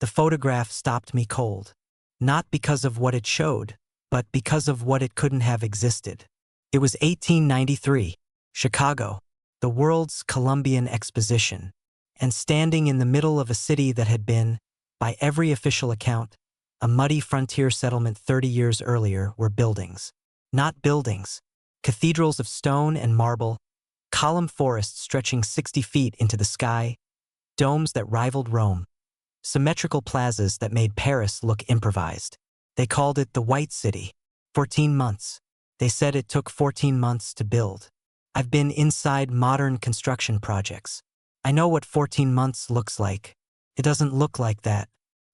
The photograph stopped me cold. Not because of what it showed, but because of what it couldn't have existed. It was 1893, Chicago, the world's Columbian Exposition, and standing in the middle of a city that had been, by every official account, a muddy frontier settlement 30 years earlier, were buildings. Not buildings. Cathedrals of stone and marble, column forests stretching 60 feet into the sky, domes that rivaled Rome, symmetrical plazas that made Paris look improvised. They called it the White City. 14 months. They said it took 14 months to build. I've been inside modern construction projects. I know what 14 months looks like. It doesn't look like that.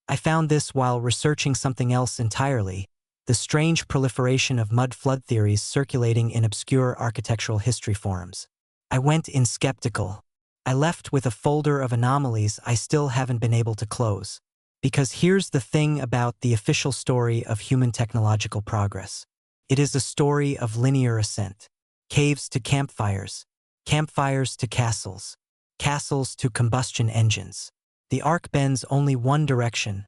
I found this while researching something else entirely, the strange proliferation of mud flood theories circulating in obscure architectural history forums. I went in skeptical. I left with a folder of anomalies I still haven't been able to close. Because here's the thing about the official story of human technological progress. It is a story of linear ascent. Caves to campfires, campfires to castles, castles to combustion engines. The arc bends only one direction,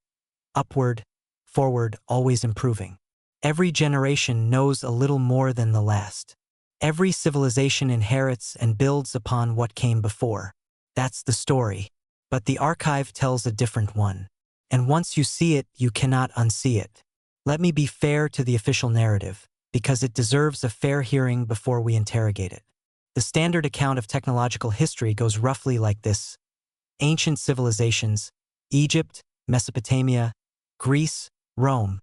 upward, forward, always improving. Every generation knows a little more than the last. Every civilization inherits and builds upon what came before. That's the story. But the archive tells a different one. And once you see it, you cannot unsee it. Let me be fair to the official narrative, because it deserves a fair hearing before we interrogate it. The standard account of technological history goes roughly like this. Ancient civilizations, Egypt, Mesopotamia, Greece, Rome,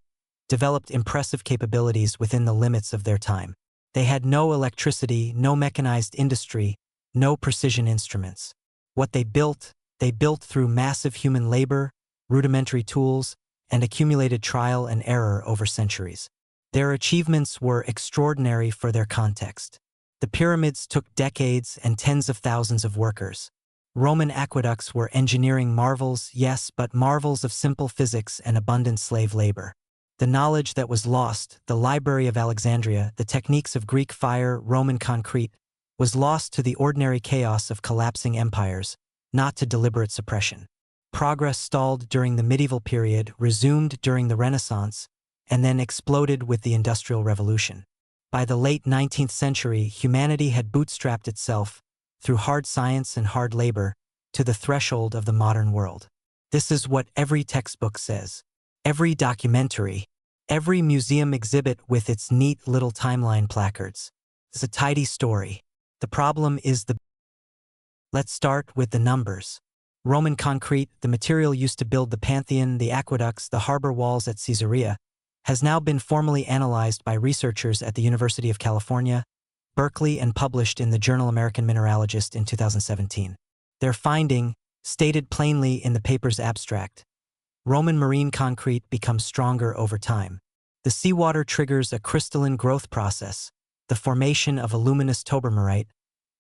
developed impressive capabilities within the limits of their time. They had no electricity, no mechanized industry, no precision instruments. What they built through massive human labor, rudimentary tools, and accumulated trial and error over centuries. Their achievements were extraordinary for their context. The pyramids took decades and tens of thousands of workers. Roman aqueducts were engineering marvels, yes, but marvels of simple physics and abundant slave labor. The knowledge that was lost, the Library of Alexandria, the techniques of Greek fire, Roman concrete, was lost to the ordinary chaos of collapsing empires, not to deliberate suppression. Progress stalled during the medieval period, resumed during the Renaissance, and then exploded with the Industrial Revolution. By the late 19th century, humanity had bootstrapped itself, through hard science and hard labor, to the threshold of the modern world. This is what every textbook says. Every documentary, every museum exhibit with its neat little timeline placards. It's a tidy story. The problem is Let's start with the numbers. Roman concrete, the material used to build the Pantheon, the aqueducts, the harbor walls at Caesarea, has now been formally analyzed by researchers at the University of California, Berkeley, and published in the journal American Mineralogist in 2017. Their finding, stated plainly in the paper's abstract, Roman marine concrete becomes stronger over time. The seawater triggers a crystalline growth process, the formation of a luminous tobermarite,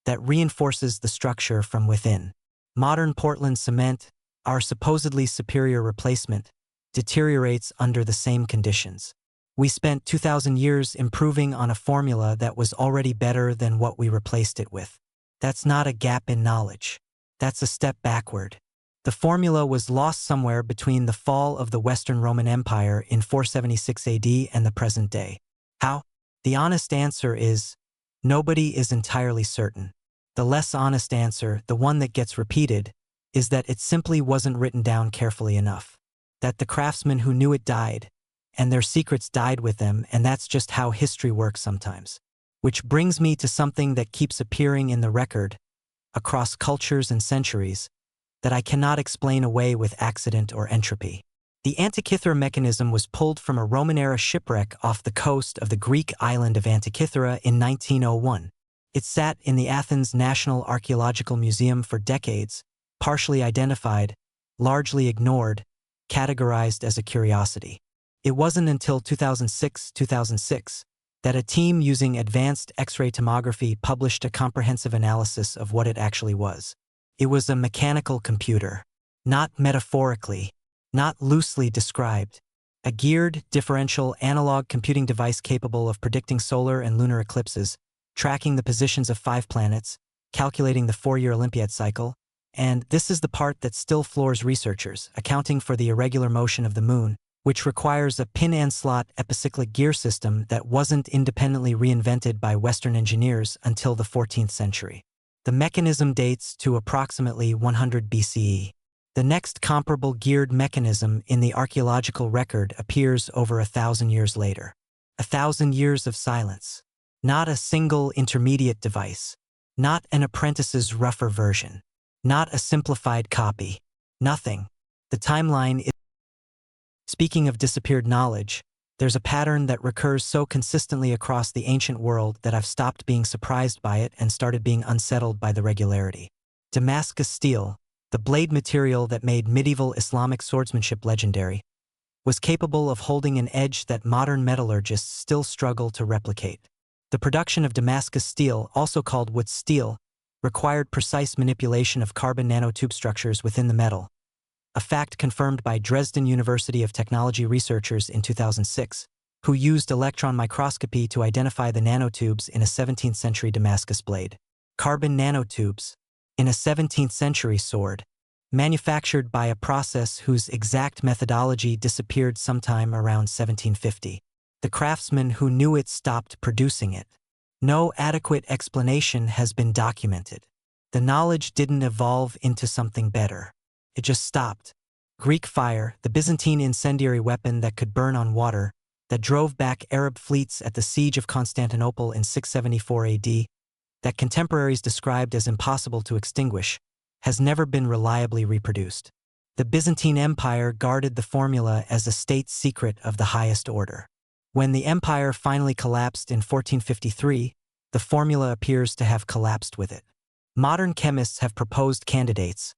that reinforces the structure from within. Modern Portland cement, our supposedly superior replacement, deteriorates under the same conditions. We spent 2,000 years improving on a formula that was already better than what we replaced it with. That's not a gap in knowledge. That's a step backward. The formula was lost somewhere between the fall of the Western Roman Empire in 476 AD and the present day. How? The honest answer is, nobody is entirely certain. The less honest answer, the one that gets repeated, is that it simply wasn't written down carefully enough. That the craftsmen who knew it died, and their secrets died with them, and that's just how history works sometimes. Which brings me to something that keeps appearing in the record, across cultures and centuries, that I cannot explain away with accident or entropy. The Antikythera mechanism was pulled from a Roman-era shipwreck off the coast of the Greek island of Antikythera in 1901. It sat in the Athens National Archaeological Museum for decades, partially identified, largely ignored, categorized as a curiosity. It wasn't until 2006 that a team using advanced X-ray tomography published a comprehensive analysis of what it actually was. It was a mechanical computer, not metaphorically, not loosely described. A geared, differential, analog computing device capable of predicting solar and lunar eclipses, tracking the positions of 5 planets, calculating the 4-year Olympiad cycle, And this is the part that still floors researchers, accounting for the irregular motion of the moon, which requires a pin-and-slot epicyclic gear system that wasn't independently reinvented by Western engineers until the 14th century. The mechanism dates to approximately 100 BCE. The next comparable geared mechanism in the archaeological record appears over 1,000 years later. 1,000 years of silence. Not a single intermediate device. Not an apprentice's rougher version. Not a simplified copy. Nothing. The timeline is... Speaking of disappeared knowledge, there's a pattern that recurs so consistently across the ancient world that I've stopped being surprised by it and started being unsettled by the regularity. Damascus steel, the blade material that made medieval Islamic swordsmanship legendary, was capable of holding an edge that modern metallurgists still struggle to replicate. The production of Damascus steel, also called Wootz steel, required precise manipulation of carbon nanotube structures within the metal, a fact confirmed by Dresden University of Technology researchers in 2006, who used electron microscopy to identify the nanotubes in a 17th century Damascus blade. Carbon nanotubes, in a 17th century sword, manufactured by a process whose exact methodology disappeared sometime around 1750. The craftsman who knew it stopped producing it. No adequate explanation has been documented. The knowledge didn't evolve into something better. It just stopped. Greek fire, the Byzantine incendiary weapon that could burn on water, that drove back Arab fleets at the siege of Constantinople in 674 AD, that contemporaries described as impossible to extinguish, has never been reliably reproduced. The Byzantine Empire guarded the formula as a state secret of the highest order. When the empire finally collapsed in 1453, the formula appears to have collapsed with it. Modern chemists have proposed candidates: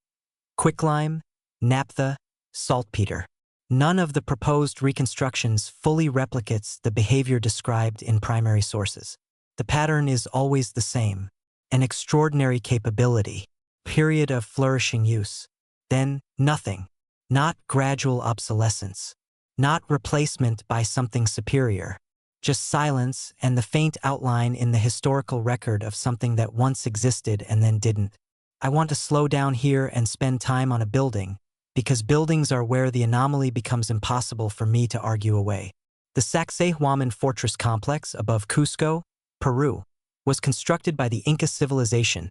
quicklime, naphtha, saltpeter. None of the proposed reconstructions fully replicates the behavior described in primary sources. The pattern is always the same: an extraordinary capability, period of flourishing use, then nothing. Not gradual obsolescence. Not replacement by something superior. Just silence and the faint outline in the historical record of something that once existed and then didn't. I want to slow down here and spend time on a building, because buildings are where the anomaly becomes impossible for me to argue away. The Sacsayhuaman Fortress Complex above Cusco, Peru, was constructed by the Inca civilization.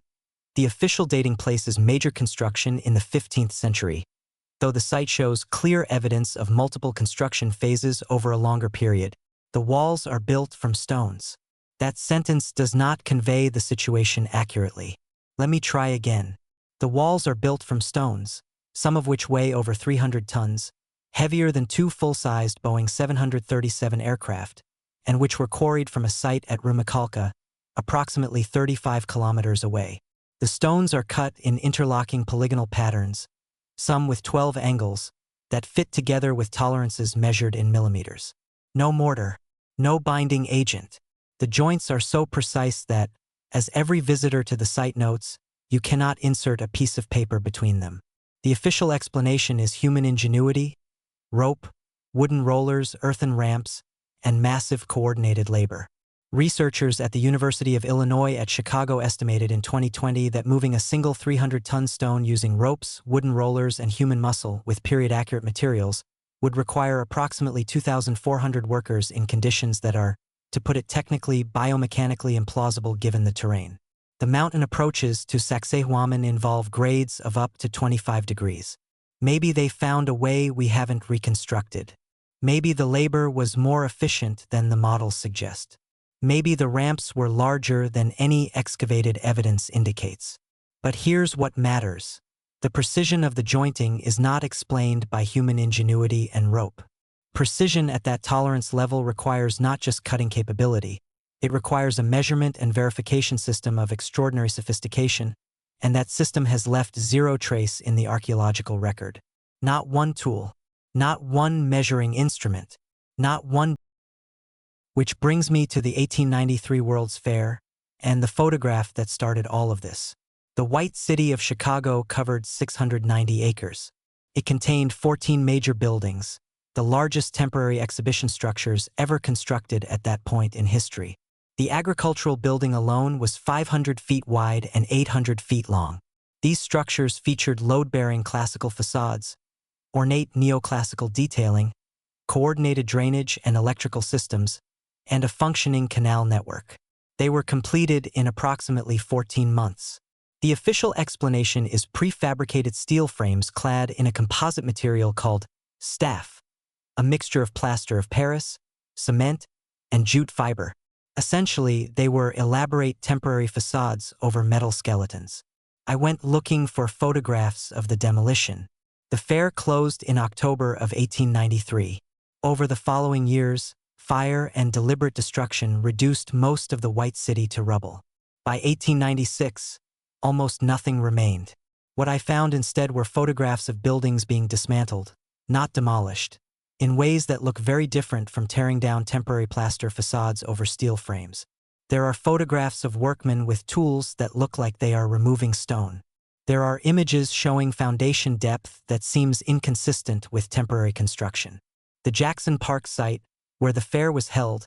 The official dating places major construction in the 15th century, though the site shows clear evidence of multiple construction phases over a longer period. The walls are built from stones. That sentence does not convey the situation accurately. Let me try again. The walls are built from stones, some of which weigh over 300 tons, heavier than two full-sized Boeing 737 aircraft, and which were quarried from a site at Rumicalca, approximately 35 kilometers away. The stones are cut in interlocking polygonal patterns, some with 12 angles, that fit together with tolerances measured in millimeters. No mortar, no binding agent. The joints are so precise that, as every visitor to the site notes, you cannot insert a piece of paper between them. The official explanation is human ingenuity, rope, wooden rollers, earthen ramps, and massive coordinated labor. Researchers at the University of Illinois at Chicago estimated in 2020 that moving a single 300-ton stone using ropes, wooden rollers, and human muscle with period-accurate materials would require approximately 2,400 workers in conditions that are, to put it technically, biomechanically implausible given the terrain. The mountain approaches to Sacsayhuaman involve grades of up to 25 degrees. Maybe they found a way we haven't reconstructed. Maybe the labor was more efficient than the models suggest. Maybe the ramps were larger than any excavated evidence indicates. But here's what matters. The precision of the jointing is not explained by human ingenuity and rope. Precision at that tolerance level requires not just cutting capability, it requires a measurement and verification system of extraordinary sophistication, and that system has left zero trace in the archaeological record. Not one tool, not one measuring instrument, not one. Which brings me to the 1893 World's Fair, and the photograph that started all of this. The White City of Chicago covered 690 acres. It contained 14 major buildings, the largest temporary exhibition structures ever constructed at that point in history. The agricultural building alone was 500 feet wide and 800 feet long. These structures featured load-bearing classical facades, ornate neoclassical detailing, coordinated drainage and electrical systems, and a functioning canal network. They were completed in approximately 14 months. The official explanation is prefabricated steel frames clad in a composite material called staff, a mixture of plaster of Paris, cement, and jute fiber. Essentially, they were elaborate temporary facades over metal skeletons. I went looking for photographs of the demolition. The fair closed in October of 1893. Over the following years, fire and deliberate destruction reduced most of the White City to rubble. By 1896, almost nothing remained. What I found instead were photographs of buildings being dismantled, not demolished, in ways that look very different from tearing down temporary plaster facades over steel frames. There are photographs of workmen with tools that look like they are removing stone. There are images showing foundation depth that seems inconsistent with temporary construction. The Jackson Park site, where the fair was held,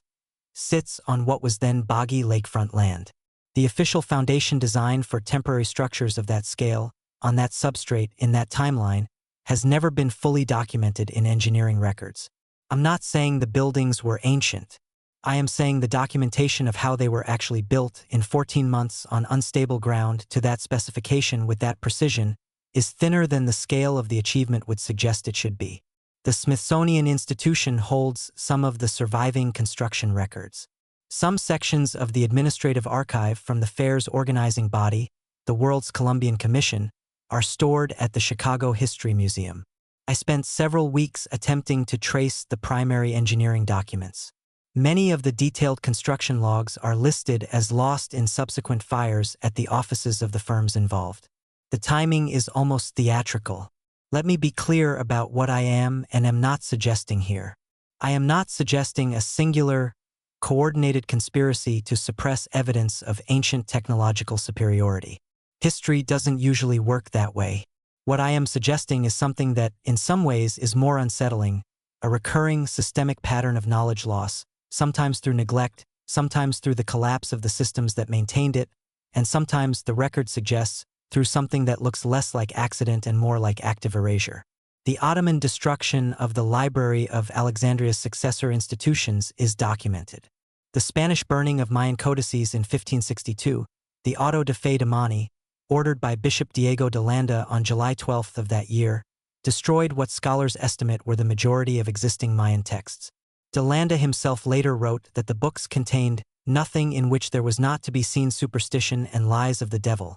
sits on what was then boggy lakefront land. The official foundation design for temporary structures of that scale, on that substrate, in that timeline, has never been fully documented in engineering records. I'm not saying the buildings were ancient. I am saying the documentation of how they were actually built in 14 months on unstable ground to that specification with that precision is thinner than the scale of the achievement would suggest it should be. The Smithsonian Institution holds some of the surviving construction records. Some sections of the administrative archive from the fair's organizing body, the World's Columbian Commission, are stored at the Chicago History Museum. I spent several weeks attempting to trace the primary engineering documents. Many of the detailed construction logs are listed as lost in subsequent fires at the offices of the firms involved. The timing is almost theatrical. Let me be clear about what I am and am not suggesting here. I am not suggesting a singular, coordinated conspiracy to suppress evidence of ancient technological superiority. History doesn't usually work that way. What I am suggesting is something that, in some ways, is more unsettling, a recurring systemic pattern of knowledge loss, sometimes through neglect, sometimes through the collapse of the systems that maintained it, and sometimes, the record suggests, through something that looks less like accident and more like active erasure. The Ottoman destruction of the Library of Alexandria's successor institutions is documented. The Spanish burning of Mayan codices in 1562, the Auto de Fe Domini, ordered by Bishop Diego de Landa on July 12 of that year, destroyed what scholars estimate were the majority of existing Mayan texts. De Landa himself later wrote that the books contained nothing in which there was not to be seen superstition and lies of the devil,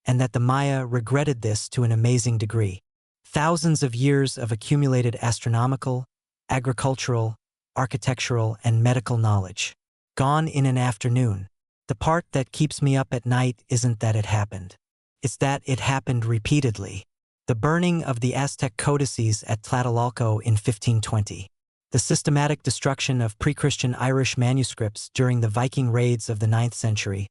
and that the Maya regretted this to an amazing degree. Thousands of years of accumulated astronomical, agricultural, architectural, and medical knowledge, gone in an afternoon. The part that keeps me up at night isn't that it happened. It's that it happened repeatedly. The burning of the Aztec codices at Tlatelolco in 1520. The systematic destruction of pre-Christian Irish manuscripts during the Viking raids of the 9th century,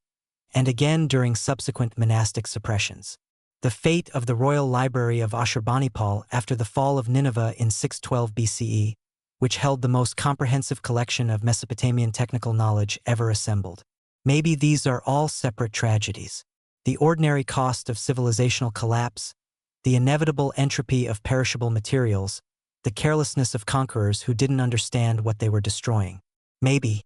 and again during subsequent monastic suppressions. The fate of the Royal Library of Ashurbanipal after the fall of Nineveh in 612 BCE, which held the most comprehensive collection of Mesopotamian technical knowledge ever assembled. Maybe these are all separate tragedies. The ordinary cost of civilizational collapse, the inevitable entropy of perishable materials, the carelessness of conquerors who didn't understand what they were destroying. Maybe.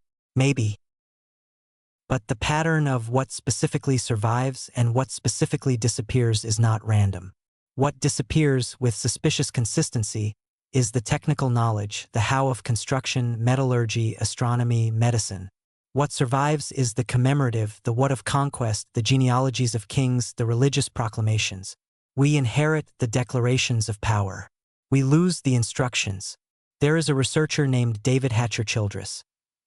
But the pattern of what specifically survives and what specifically disappears is not random. What disappears with suspicious consistency is the technical knowledge, the how of construction, metallurgy, astronomy, medicine. What survives is the commemorative, the what of conquest, the genealogies of kings, the religious proclamations. We inherit the declarations of power. We lose the instructions. There is a researcher named David Hatcher Childress.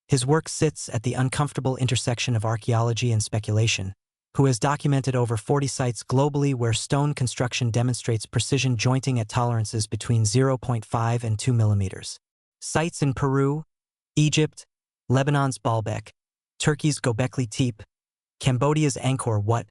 His work sits at the uncomfortable intersection of archaeology and speculation, who has documented over 40 sites globally where stone construction demonstrates precision jointing at tolerances between 0.5 and 2 millimeters. Sites in Peru, Egypt, Lebanon's Baalbek, Turkey's Göbekli Tepe, Cambodia's Angkor Wat,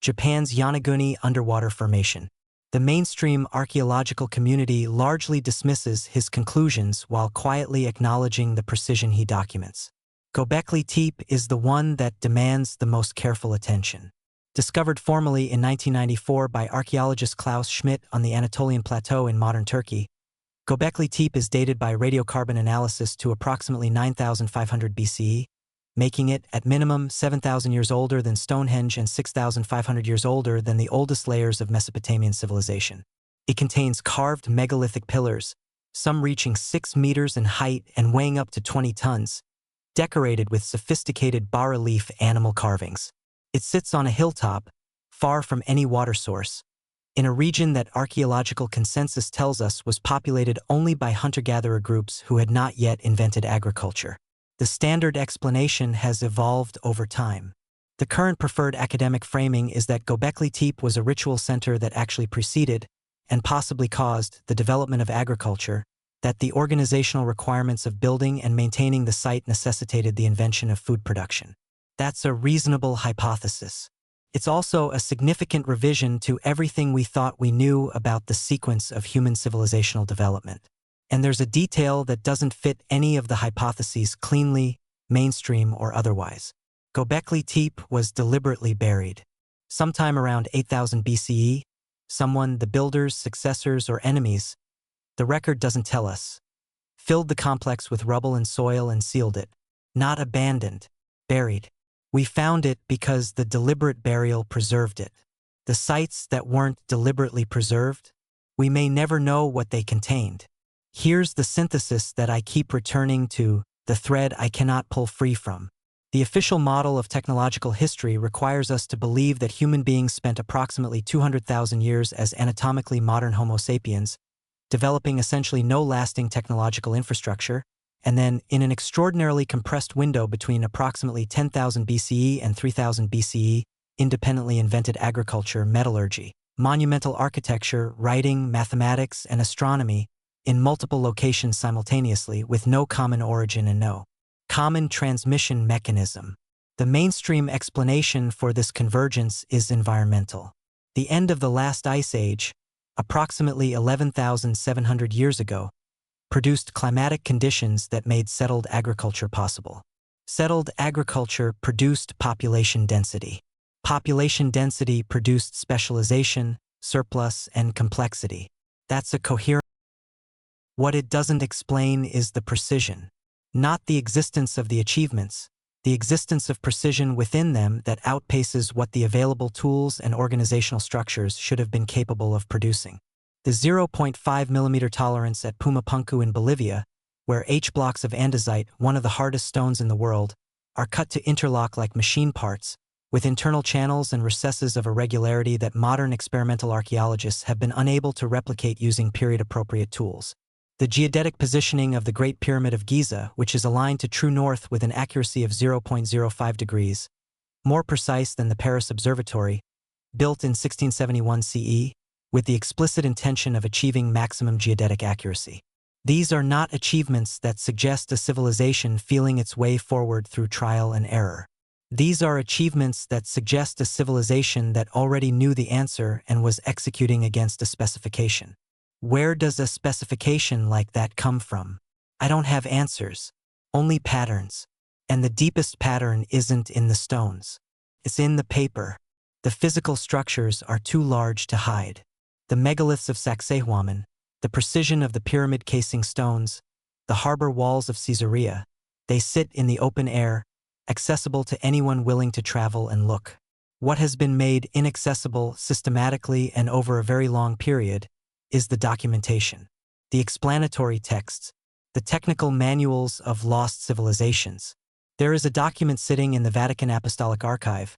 Japan's Yonaguni underwater formation. The mainstream archaeological community largely dismisses his conclusions while quietly acknowledging the precision he documents. Göbekli Tepe is the one that demands the most careful attention. Discovered formally in 1994 by archaeologist Klaus Schmidt on the Anatolian Plateau in modern Turkey, Göbekli Tepe is dated by radiocarbon analysis to approximately 9,500 BCE, making it, at minimum, 7,000 years older than Stonehenge and 6,500 years older than the oldest layers of Mesopotamian civilization. It contains carved megalithic pillars, some reaching 6 meters in height and weighing up to 20 tons, decorated with sophisticated bas-relief animal carvings. It sits on a hilltop, far from any water source, in a region that archaeological consensus tells us was populated only by hunter-gatherer groups who had not yet invented agriculture. The standard explanation has evolved over time. The current preferred academic framing is that Göbekli Tepe was a ritual center that actually preceded, and possibly caused, the development of agriculture, that the organizational requirements of building and maintaining the site necessitated the invention of food production. That's a reasonable hypothesis. It's also a significant revision to everything we thought we knew about the sequence of human civilizational development. And there's a detail that doesn't fit any of the hypotheses cleanly, mainstream or otherwise. Göbekli Tepe was deliberately buried. Sometime around 8000 BCE, someone, the builders, successors, or enemies, the record doesn't tell us, filled the complex with rubble and soil and sealed it. Not abandoned, buried. We found it because the deliberate burial preserved it. The sites that weren't deliberately preserved, we may never know what they contained. Here's the synthesis that I keep returning to, the thread I cannot pull free from. The official model of technological history requires us to believe that human beings spent approximately 200,000 years as anatomically modern Homo sapiens, developing essentially no lasting technological infrastructure, and then, in an extraordinarily compressed window between approximately 10,000 BCE and 3000 BCE, independently invented agriculture, metallurgy, monumental architecture, writing, mathematics, and astronomy in multiple locations simultaneously with no common origin and no common transmission mechanism. The mainstream explanation for this convergence is environmental. The end of the last ice age, approximately 11,700 years ago, produced climatic conditions that made settled agriculture possible. Settled agriculture produced population density. Population density produced specialization, surplus, and complexity. That's a coherent. What it doesn't explain is the precision. Not the existence of the achievements, the existence of precision within them that outpaces what the available tools and organizational structures should have been capable of producing. The 0.5 mm tolerance at Pumapunku in Bolivia, where H blocks of andesite, one of the hardest stones in the world, are cut to interlock like machine parts, with internal channels and recesses of irregularity that modern experimental archaeologists have been unable to replicate using period-appropriate tools. The geodetic positioning of the Great Pyramid of Giza, which is aligned to true north with an accuracy of 0.05 degrees, more precise than the Paris Observatory, built in 1671 CE, with the explicit intention of achieving maximum geodetic accuracy. These are not achievements that suggest a civilization feeling its way forward through trial and error. These are achievements that suggest a civilization that already knew the answer and was executing against a specification. Where does a specification like that come from? I don't have answers, only patterns. And the deepest pattern isn't in the stones. It's in the paper. The physical structures are too large to hide. The megaliths of Sacsayhuaman, the precision of the pyramid casing stones, the harbor walls of Caesarea, they sit in the open air, accessible to anyone willing to travel and look. What has been made inaccessible systematically and over a very long period is the documentation, the explanatory texts, the technical manuals of lost civilizations. There is a document sitting in the Vatican Apostolic Archive,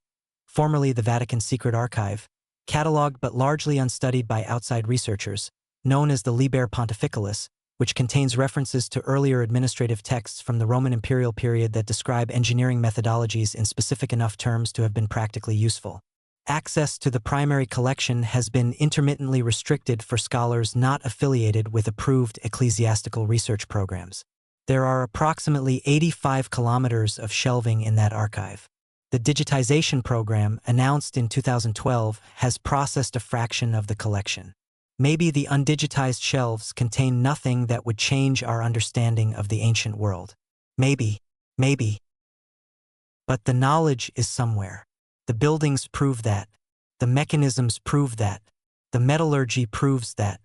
formerly the Vatican Secret Archive, catalogued but largely unstudied by outside researchers, known as the Liber Pontificalis, which contains references to earlier administrative texts from the Roman imperial period that describe engineering methodologies in specific enough terms to have been practically useful. Access to the primary collection has been intermittently restricted for scholars not affiliated with approved ecclesiastical research programs. There are approximately 85 kilometers of shelving in that archive. The digitization program, announced in 2012, has processed a fraction of the collection. Maybe the undigitized shelves contain nothing that would change our understanding of the ancient world. Maybe. But the knowledge is somewhere. The buildings prove that. The mechanisms prove that. The metallurgy proves that.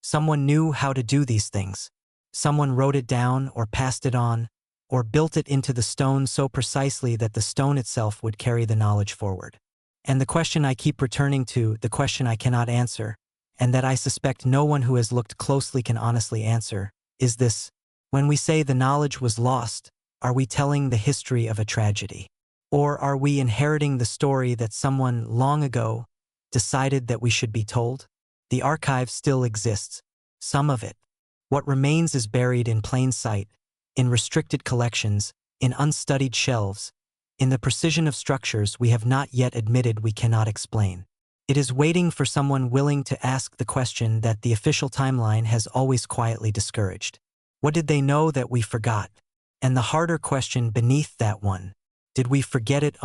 Someone knew how to do these things. Someone wrote it down or passed it on, or built it into the stone so precisely that the stone itself would carry the knowledge forward. And the question I keep returning to, the question I cannot answer, and that I suspect no one who has looked closely can honestly answer, is this: when we say the knowledge was lost, are we telling the history of a tragedy? Or are we inheriting the story that someone long ago decided that we should be told? The archive still exists, some of it. What remains is buried in plain sight, in restricted collections, in unstudied shelves, in the precision of structures we have not yet admitted we cannot explain. It is waiting for someone willing to ask the question that the official timeline has always quietly discouraged. What did they know that we forgot? And the harder question beneath that one: did we forget it